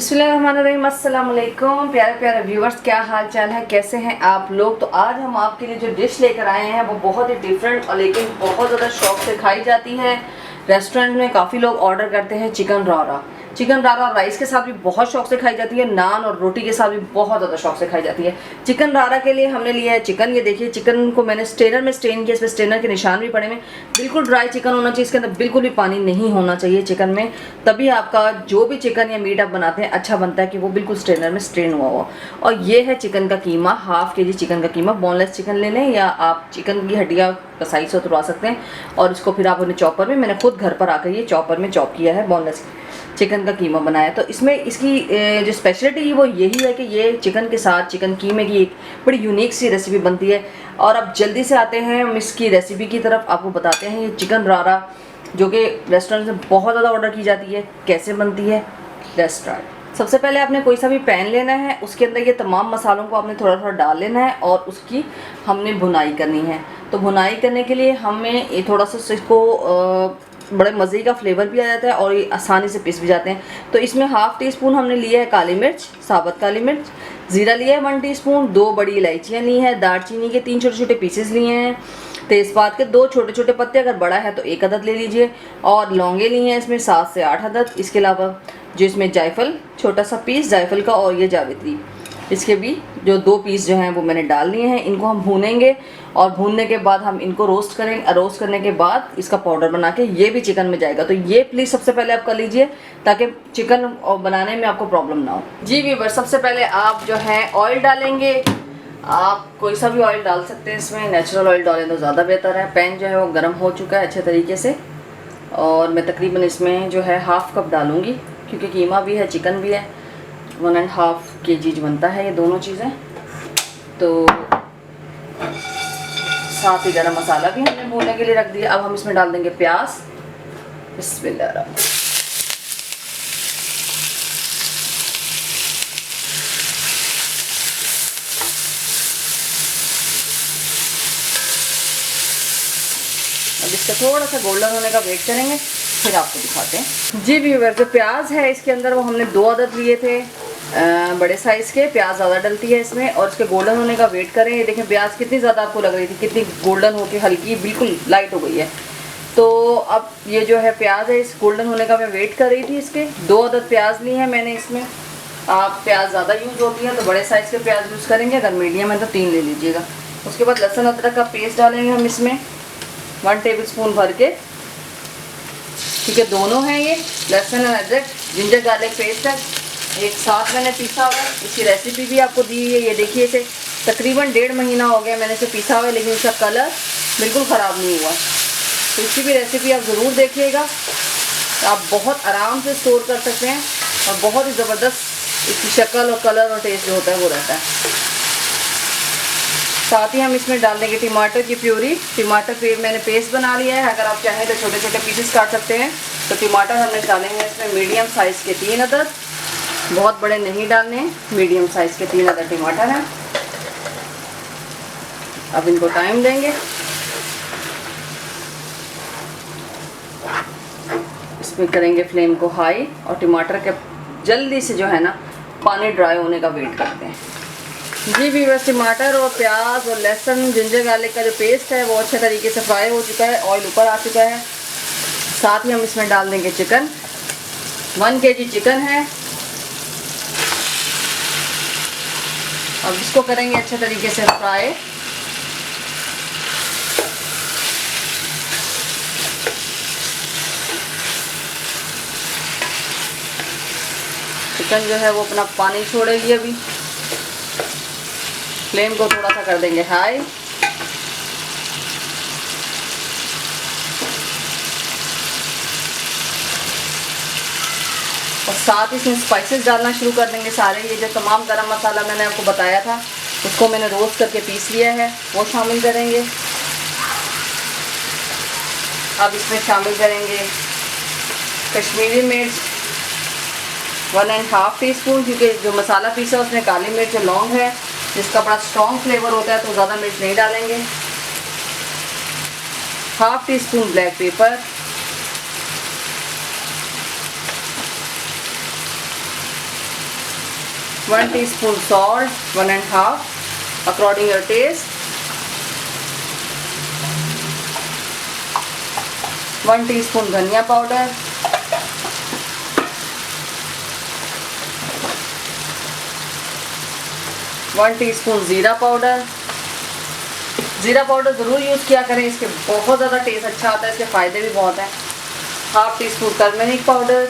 बिस्मिल्लाहिर्रहमानिर्रहीम। अस्सलाम वालेकुम प्यारे प्यारे व्यूवर्स, क्या हाल चाल है, कैसे हैं आप लोग। तो आज हम आपके लिए जो डिश लेकर आए हैं वो बहुत ही डिफरेंट और लेकिन बहुत ज़्यादा शौक से खाई जाती है। रेस्टोरेंट में काफ़ी लोग ऑर्डर करते हैं चिकन रारा। चिकन रारा राइस के साथ भी बहुत शौक से खाई जाती है, नान और रोटी के साथ भी बहुत ज़्यादा शौक से खाई जाती है। चिकन रारा के लिए हमने लिया है चिकन। ये देखिए, चिकन को मैंने स्ट्रेनर में स्ट्रेन किया, इसमें स्ट्रेनर के निशान भी पड़े हुए। बिल्कुल ड्राई चिकन होना चाहिए, इसके अंदर बिल्कुल भी पानी नहीं होना चाहिए चिकन में, तभी आपका जो भी चिकन या मीट आप बनाते हैं अच्छा बनता है कि वो बिल्कुल स्ट्रेनर में स्ट्रेन हुआ हो। और ये है चिकन का कीमा, हाफ के जी चिकन का कीमा। बोनलेस चिकन ले लें या आप चिकन की हड्डियाँ कसाई से उतरवा सकते हैं, और इसको फिर आप उन्हें चॉपर में, मैंने खुद घर पर आकर ये चॉपर में चॉप किया है, बोनलेस चिकन का कीमा बनाया। तो इसमें इसकी जो स्पेशलिटी है वो यही है कि ये चिकन के साथ चिकन कीमे की एक बड़ी यूनिक सी रेसिपी बनती है। और अब जल्दी से आते हैं हम इसकी रेसिपी की तरफ, आपको बताते हैं ये चिकन रारा जो कि रेस्टोरेंट में बहुत ज़्यादा ऑर्डर की जाती है कैसे बनती है। Let's start. सबसे पहले आपने कोई सा भी पैन लेना है, उसके अंदर ये तमाम मसालों को आपने थोड़ा थोड़ा डाल लेना है और उसकी हमने भुनाई करनी है। तो भुनाई करने के लिए हमें ये थोड़ा सा इसको बड़े मज़े का फ्लेवर भी आ जाता है और ये आसानी से पिस भी जाते हैं। तो इसमें हाफ़ टी स्पून हमने लिया है काली मिर्च, साबुत काली मिर्च। ज़ीरा लिया है 1 टीस्पून, 2 बड़ी इलायचियाँ ली हैं, दालचीनी के 3 छोटे छोटे पीसेस लिए हैं, तेज़पात के 2 छोटे छोटे पत्ते, अगर बड़ा है तो 1 अदद ले लीजिए, और लौंगे ली हैं इसमें 7 से 8 अदद। इसके अलावा जो इसमें जायफल, छोटा सा पीस जायफल का, और ये जावित्री, इसके भी जो 2 पीस जो हैं वो मैंने डाल लिए हैं। इनको हम भूनेंगे और भूनने के बाद हम इनको रोस्ट करेंगे। रोस्ट करने के बाद इसका पाउडर बना के ये भी चिकन में जाएगा। तो ये प्लीज़ सबसे पहले आप कर लीजिए ताकि चिकन बनाने में आपको प्रॉब्लम ना हो। जी व्यूअर्स, सबसे पहले आप जो है ऑयल डालेंगे। आप कोई सा भी ऑयल डाल सकते हैं इसमें, नेचुरल ऑयल डालें तो ज़्यादा बेहतर है। पैन जो है वो गर्म हो चुका है अच्छे तरीके से, और मैं तकरीबन इसमें जो है हाफ़ कप डालूँगी क्योंकि कीमा भी है चिकन भी है। 1.5 kg बनता है ये दोनों चीज़ें। तो साथ ही गरम मसाला भी हमने भूनने के लिए रख दिया। अब हम इसमें डाल देंगे प्याज। बिस्मिल्लाह। अब इसका थोड़ा सा गोल्डन होने का वेट करेंगे, फिर आपको दिखाते हैं। जी व्यूअर, जो प्याज है इसके अंदर वो हमने 2 अदद लिए थे, बड़े साइज़ के। प्याज ज़्यादा डलती है इसमें, और इसके गोल्डन होने का वेट करें। ये देखें प्याज कितनी ज़्यादा आपको लग रही थी, कितनी गोल्डन होकर हल्की बिल्कुल लाइट हो गई है। तो अब ये जो है प्याज है, इस गोल्डन होने का मैं वेट कर रही थी। इसके 2 अदद प्याज लिए हैं मैंने इसमें। आप प्याज ज़्यादा यूज़ होती है तो बड़े साइज़ के प्याज यूज़ करेंगे, अगर मीडियम है तो 3 ले लीजिएगा। उसके बाद लहसुन अदरक का पेस्ट डालेंगे हम इसमें 1 टेबल स्पून भर के, ठीक है। दोनों हैं ये, लहसुन और अदरक, जिंजर गार्लिक पेस्ट है, एक साथ मैंने पीसा हुआ है। इसकी रेसिपी भी आपको दी हुई है, ये देखिए। इसे तकरीबन 1.5 महीना हो गया मैंने इसे पीसा हुआ है, लेकिन इसका कलर बिल्कुल ख़राब नहीं हुआ। तो इसकी भी रेसिपी आप ज़रूर देखिएगा। आप बहुत आराम से स्टोर कर सकते हैं और बहुत ही ज़बरदस्त इसकी शक्ल और कलर और टेस्ट जो होता है वो रहता है। साथ ही हम इसमें डाल देंगे टमाटर की प्यूरी। टमाटर फिर मैंने पेस्ट बना लिया है, अगर आप चाहें तो छोटे छोटे पीसेस काट सकते हैं। तो टमाटर हमने डालेंगे इसमें मीडियम साइज़ के 3 अदद, बहुत बड़े नहीं डालने, मीडियम साइज़ के 3 अदद टमाटर हैं। अब इनको टाइम देंगे। इसमें करेंगे फ्लेम को हाई, और टमाटर के जल्दी से जो है ना पानी ड्राई होने का वेट करते हैं। जी व्यूअर्स, टमाटर और प्याज और लहसुन जिंजर गार्लिक का जो पेस्ट है वो अच्छे तरीके से फ्राई हो चुका है, ऑयल ऊपर आ चुका है। साथ ही हम इसमें डाल देंगे चिकन। 1 kg चिकन है। अब इसको करेंगे अच्छे तरीके से फ्राई। चिकन जो है वो अपना पानी छोड़ेगी अभी। फ्लेम को थोड़ा सा कर देंगे हाई। और साथ ही इसमें स्पाइसेस डालना शुरू कर देंगे सारे। ये जो तमाम गरम मसाला मैंने आपको बताया था उसको मैंने रोस्ट करके पीस लिया है, वो शामिल करेंगे। अब इसमें शामिल करेंगे कश्मीरी मिर्च 1.5 टीस्पून, क्योंकि जो मसाला पीसा उसमें काली मिर्च और लौंग है जिसका बड़ा स्ट्रॉन्ग फ्लेवर होता है, तो ज़्यादा मिर्च नहीं डालेंगे। 1/2 teaspoon black pepper, 1 teaspoon salt, 1.5 according your taste, 1 teaspoon धनिया पाउडर, 1 टीस्पून ज़ीरा पाउडर। ज़ीरा पाउडर ज़रूर यूज़ किया करें, इसके बहुत ज़्यादा टेस्ट अच्छा आता है, इसके फ़ायदे भी बहुत हैं। 1/2 टीस्पून टर्मरिक पाउडर।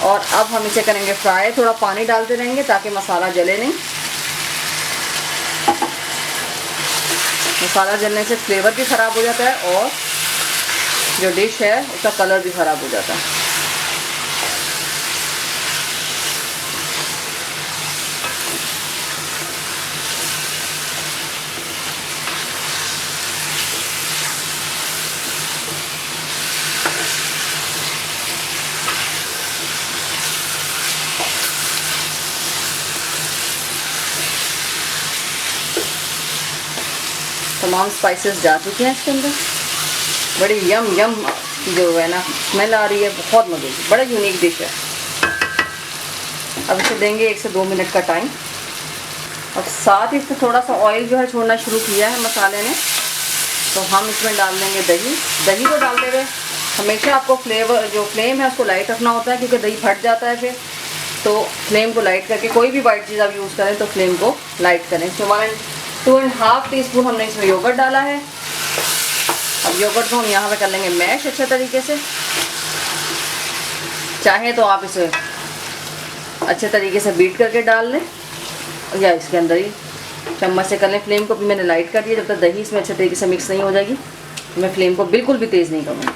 और अब हम इसे करेंगे फ्राई, थोड़ा पानी डालते रहेंगे ताकि मसाला जले नहीं। मसाला जलने से फ्लेवर भी ख़राब हो जाता है और जो डिश है उसका कलर भी ख़राब हो जाता है। तमाम स्पाइसेस जा चुके हैं इसके अंदर। बड़ी यम जो है ना स्मेल आ रही है, बहुत मज़े की, बड़ा यूनिक डिश है। अब इसे देंगे 1 से 2 मिनट का टाइम। और साथ ही इसमें थोड़ा सा ऑयल जो है छोड़ना शुरू किया है मसाले ने, तो हम इसमें डाल देंगे दही। दही को डालते हुए हमेशा आपको फ्लेम है उसको लाइट रखना होता है, क्योंकि दही फट जाता है फिर। तो फ्लेम को लाइट करके कोई भी वाइट चीज़ आप यूज़ करें तो फ्लेम को लाइट करें। इसमें 2.5 टीस्पून हमने इसमें योगर्ट डाला है। अब योगर्ट को हम यहाँ पे कर लेंगे मैश अच्छे तरीके से। चाहे तो आप इसे अच्छे तरीके से बीट करके डाल लें या इसके अंदर ही चम्मच से कर लें। फ्लेम को भी मैंने लाइट कर दिया, जब तक दही इसमें अच्छे तरीके से मिक्स नहीं हो जाएगी मैं फ्लेम को बिल्कुल भी तेज़ नहीं करूँगी।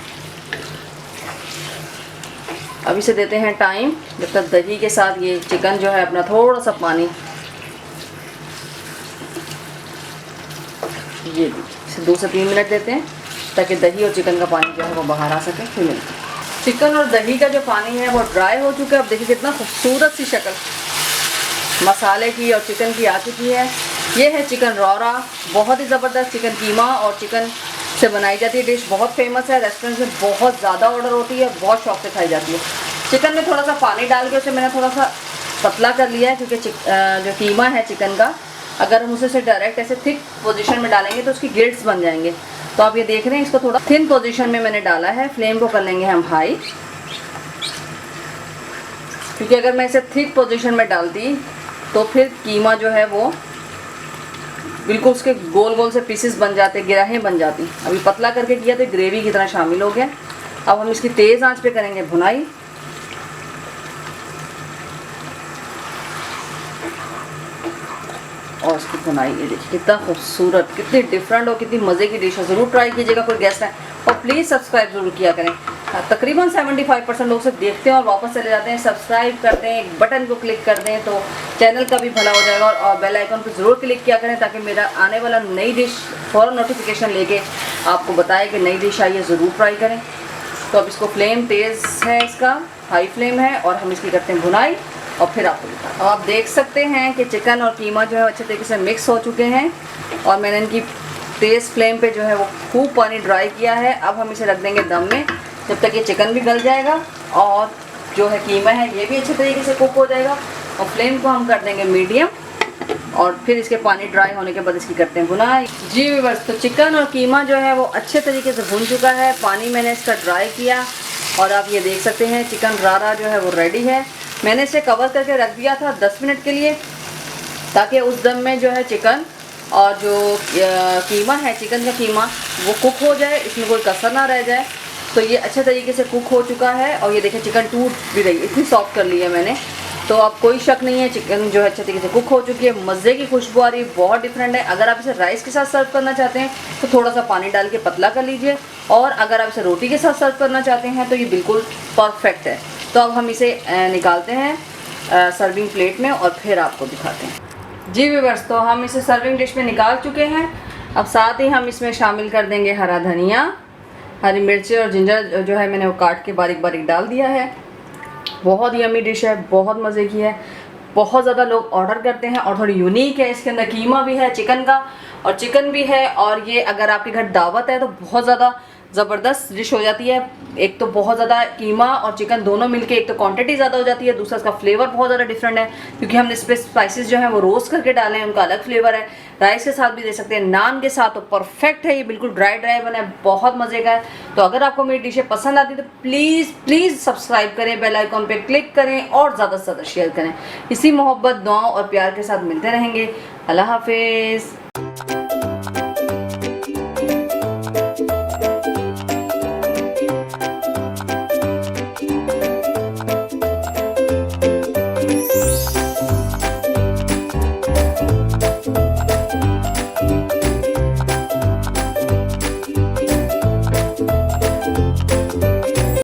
अब इसे देते हैं टाइम, जब तक दही के साथ ये चिकन जो है अपना थोड़ा सा पानी, ये इसे 2 से 3 मिनट देते हैं ताकि दही और चिकन का पानी जो है वो बाहर आ सके। फिर मिलते हैं। चिकन और दही का जो पानी है वो ड्राई हो चुका है। अब देखिए कितना खूबसूरत सी शक्ल मसाले की और चिकन की आ चुकी है। ये है चिकन रोरा, बहुत ही ज़बरदस्त चिकन कीमा और चिकन से बनाई जाती है डिश, बहुत फेमस है। रेस्टोरेंट में बहुत ज़्यादा ऑर्डर होती है, बहुत शौक से खाई जाती है। चिकन में थोड़ा सा पानी डाल के उसे मैंने थोड़ा सा पतला कर लिया है, क्योंकि जो कीमा है चिकन का, अगर हम उसे डायरेक्ट ऐसे थिक पोजीशन में डालेंगे तो उसकी गिल्ट्स बन जाएंगे। तो आप ये देख रहे हैं, इसको थोड़ा थिन पोजीशन में मैंने डाला है। फ्लेम को कर लेंगे हम हाई, क्योंकि अगर मैं इसे थिक पोजीशन में डालती तो फिर कीमा जो है वो बिल्कुल उसके गोल गोल से पीसेस बन जाते, गिराहें बन जाती। अभी पतला करके किया तो ग्रेवी की तरह शामिल हो गया। अब हम इसकी तेज़ आंच पे करेंगे भुनाई। और इसकी भुनाई ये देखिए कितना खूबसूरत, कितनी डिफरेंट और कितनी मज़े की डिश है। ज़रूर ट्राई कीजिएगा कोई गेस्ट है, और प्लीज़ सब्सक्राइब ज़रूर किया करें। तकरीबन 75% लोग से देखते हैं और वापस चले जाते हैं। सब्सक्राइब करते हैं, एक बटन को क्लिक कर दें तो चैनल का भी भला हो जाएगा। और बेल आइकन पर ज़रूर क्लिक किया करें ताकि मेरा आने वाला नई डिश फ़ौरन नोटिफिकेशन लेके आपको बताए कि नई डिश आई है, ज़रूर ट्राई करें। तो अब इसको फ्लेम तेज़ है, इसका हाई फ्लेम है, और हम इसकी करते हैं भुनाई और फिर आपको दिखाते हैं। अब आप देख सकते हैं कि चिकन और कीमा जो है अच्छे तरीके से मिक्स हो चुके हैं, और मैंने इनकी तेज़ फ्लेम पे जो है वो खूब पानी ड्राई किया है। अब हम इसे रख देंगे दम में, जब तक ये चिकन भी गल जाएगा और जो है कीमा है ये भी अच्छे तरीके से कुक हो जाएगा। और फ्लेम को हम कर देंगे मीडियम, और फिर इसके पानी ड्राई होने के बाद इसकी करते हैं भुनाई। जी व्यूअर्स, तो चिकन और कीमा जो है वो अच्छे तरीके से भुन चुका है। पानी मैंने इसका ड्राई किया, और आप ये देख सकते हैं चिकन रारा जो है वो रेडी है। मैंने इसे कवर करके रख दिया था 10 मिनट के लिए, ताकि उस दम में जो है चिकन और जो कीमा है, चिकन का कीमा, वो कुक हो जाए, इसमें कोई कसर ना रह जाए। तो ये अच्छे तरीके से कुक हो चुका है, और ये देखिए चिकन टूट भी रही, इतनी सॉफ्ट कर ली है मैंने। तो अब कोई शक नहीं है, चिकन जो है अच्छे तरीके से कुक हो चुकी है। मज़े की खुशबू आ रही है, बहुत डिफरेंट है। अगर आप इसे राइस के साथ सर्व करना चाहते हैं तो थोड़ा सा पानी डाल के पतला कर लीजिए, और अगर आप इसे रोटी के साथ सर्व करना चाहते हैं तो ये बिल्कुल परफेक्ट है। तो अब हम इसे निकालते हैं सर्विंग प्लेट में और फिर आपको दिखाते हैं। जी व्यूअर्स, तो हम इसे सर्विंग डिश में निकाल चुके हैं। अब साथ ही हम इसमें शामिल कर देंगे हरा धनिया, हरी मिर्ची और जिंजर जो है मैंने वो काट के बारीक बारीक डाल दिया है। बहुत यम्मी डिश है, बहुत मज़े की है, बहुत ज़्यादा लोग ऑर्डर करते हैं, और थोड़ी यूनिक है। इसके अंदर कीमा भी है चिकन का, और चिकन भी है, और ये अगर आपके घर दावत है तो बहुत ज़्यादा ज़बरदस्त डिश हो जाती है। एक तो बहुत ज़्यादा कीमा और चिकन दोनों मिलके, एक तो क्वांटिटी ज़्यादा हो जाती है, दूसरा इसका फ्लेवर बहुत ज़्यादा डिफरेंट है क्योंकि हमने इस पर स्पाइसेस जो है वो रोस्ट करके डाले हैं, उनका अलग फ्लेवर है। राइस के साथ भी दे सकते हैं, नान के साथ तो परफेक्ट है। ये बिल्कुल ड्राई ड्राई बना है, बहुत मज़े का है। तो अगर आपको मेरी डिशें पसंद आती है तो प्लीज़ प्लीज़ सब्सक्राइब करें, बेल आइकॉन पे क्लिक करें और ज़्यादा से ज़्यादा शेयर करें। इसी मोहब्बत, दुआओं और प्यार के साथ मिलते रहेंगे। अल्लाह हाफिज़।